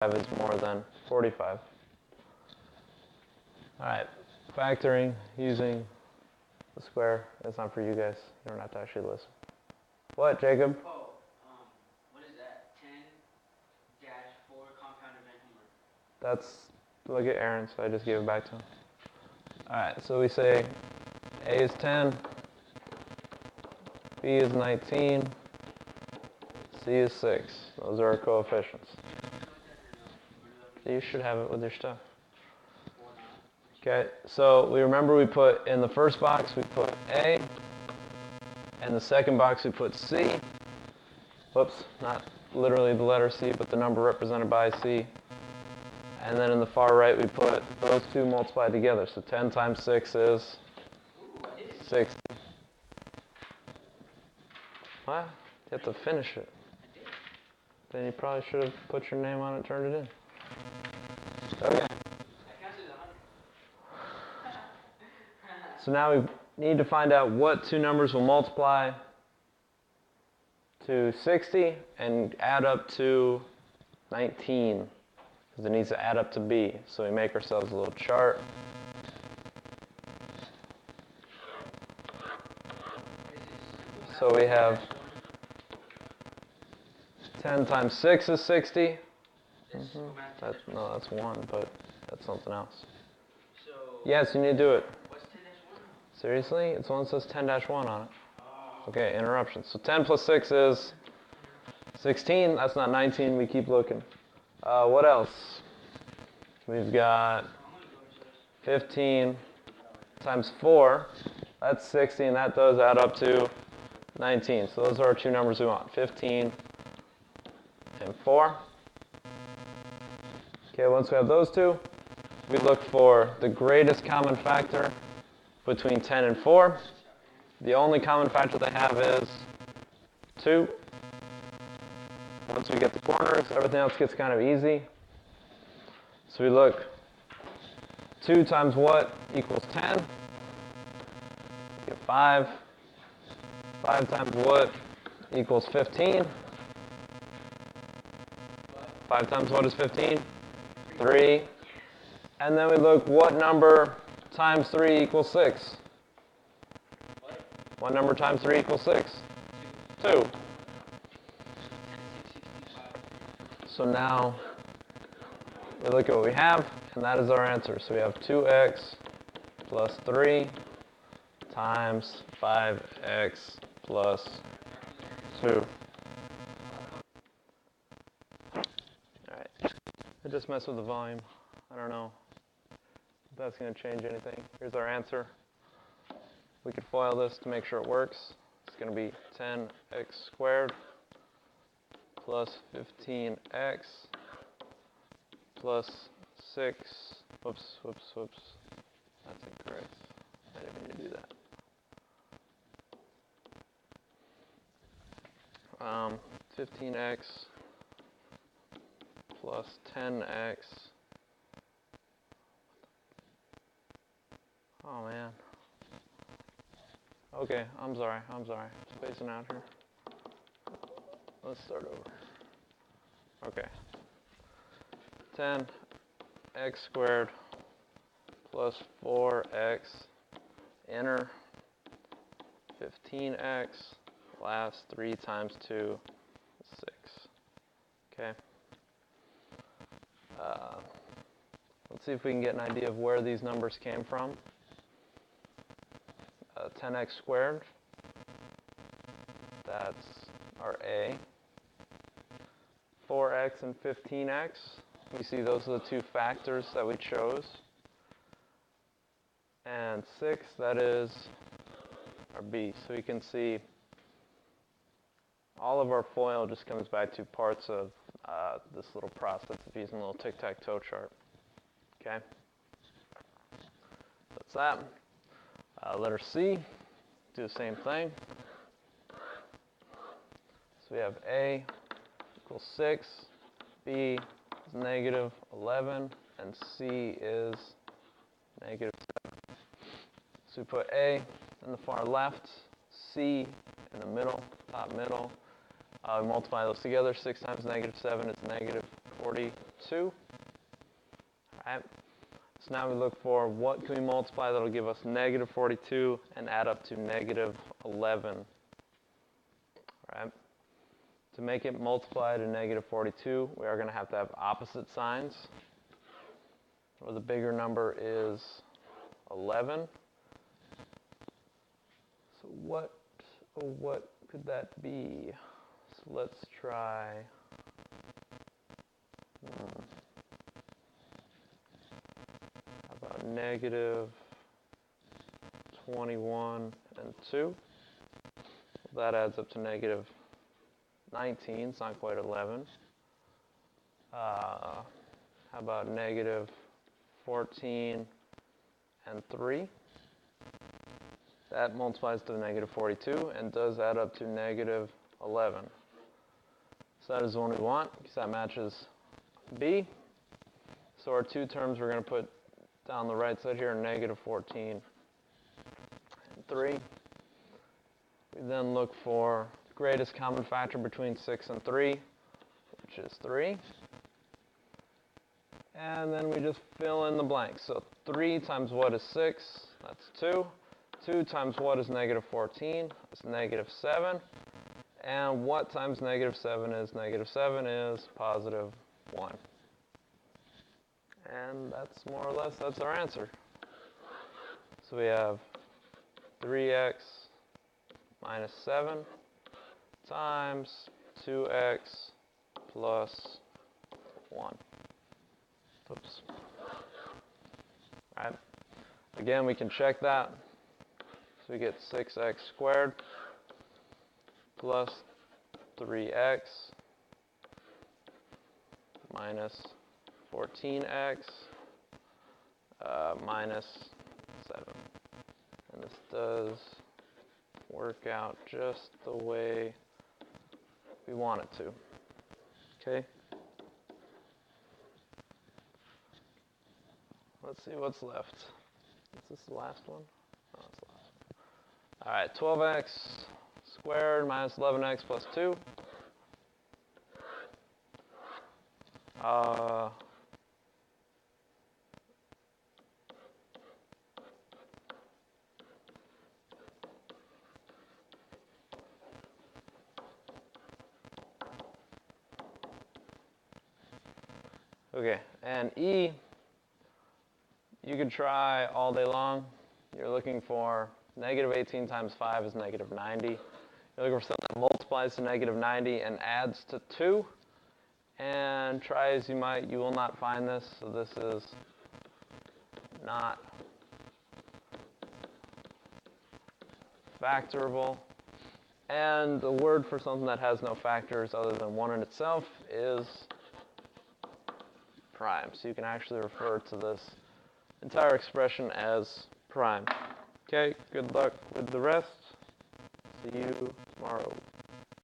is more than 45. Alright, factoring using the square. That's not for you guys. You don't have to actually listen. What, Jacob? Oh, what is that? 10-4 compound event humor. That's, look at Aaron, so I just gave it back to him. Alright, so we say A is 10, B is 19, C is 6. Those are our coefficients. You should have it with your stuff. Okay, so we remember we put in the first box we put A, and the second box we put C. Whoops, not literally the letter C, but the number represented by C. And then in the far right we put those two multiplied together. So 10 times 6 is 60. What? You have to finish it. Then you probably should have put your name on it and turned it in. Okay. So now we need to find out what two numbers will multiply to 60 and add up to 19, because it needs to add up to B. So we make ourselves a little chart. So we have 10 times 6 is 60. No, that's 1, but that's something else. Yes, you need to do it. Seriously? It's one that says 10-1 on it. Okay, interruption. So 10 plus 6 is 16. That's not 19. We keep looking. What else? We've got 15 times 4. That's 60, and that does add up to 19. So those are our two numbers we want, 15 and 4. Okay, once we have those two, we look for the greatest common factor between 10 and 4. The only common factor they have is 2. Once we get the corners, everything else gets kind of easy. So we look, 2 times what equals 10? We get 5. 5 times what equals 15? 5 times what is 15? 3. And then we look, what number times 3 equals 6? What number times 3 equals 6? 2. So now we look at what we have, and that is our answer. So we have 2x plus 3 times 5x plus 2. Alright, I just messed with the volume. I don't know if that's going to change anything. Here's our answer. We could FOIL this to make sure it works. It's going to be 10x squared plus 15x plus 6. Whoops. That's incorrect. I didn't mean to do that. 15x plus 10x. Oh man. Okay, I'm sorry. Spacing out here. Let's start over. Okay. 10x squared plus 4x inner 15x last 3 times 2 is 6. Okay. Let's see if we can get an idea of where these numbers came from. 10x squared, that's our A. 4x and 15x, we see those are the two factors that we chose. And 6, that is our B. So you can see all of our FOIL just comes back to parts of this little process of using a little tic-tac-toe chart. Okay? That's that. Letter C, do the same thing. So we have A equals 6, B is negative 11, and C is negative 7. So we put A in the far left, C in the middle, top middle. We multiply those together. 6 times negative 7 is negative 40. 2. Alright, so now we look for what can we multiply that'll give us negative 42 and add up to negative 11. Alright, to make it multiply to negative 42, we are going to have opposite signs, where the bigger number is 11. So what could that be? So let's try. How about negative 21 and 2? That adds up to negative 19. It's not quite 11. How about negative 14 and 3? That multiplies to negative 42 and does add up to negative 11. So that is the one we want because that matches B. So our two terms we're going to put down the right side here are negative 14 and 3. We then look for the greatest common factor between 6 and 3, which is 3. And then we just fill in the blanks. So 3 times what is 6? That's 2. 2 times what is negative 14? It's negative 7. And what times negative 7 is? Negative 7 is positive 1. And that's more or less, that's our answer. So we have 3x minus 7 times 2x plus 1. Oops. All right. Again, we can check that. So we get 6x squared plus 3x minus 14x minus 7. And this does work out just the way we want it to. Okay? Let's see what's left. Is this the last one? No, it's the last one. All right, 12x squared minus 11x plus 2. Okay, and E, you could try all day long. You're looking for negative 18 times 5 is negative 90. You're looking for something that multiplies to negative 90 and adds to 2. And try as you might, you will not find this. So this is not factorable. And the word for something that has no factors other than 1 in itself is prime. So you can actually refer to this entire expression as prime. Okay, good luck with the rest. See you tomorrow.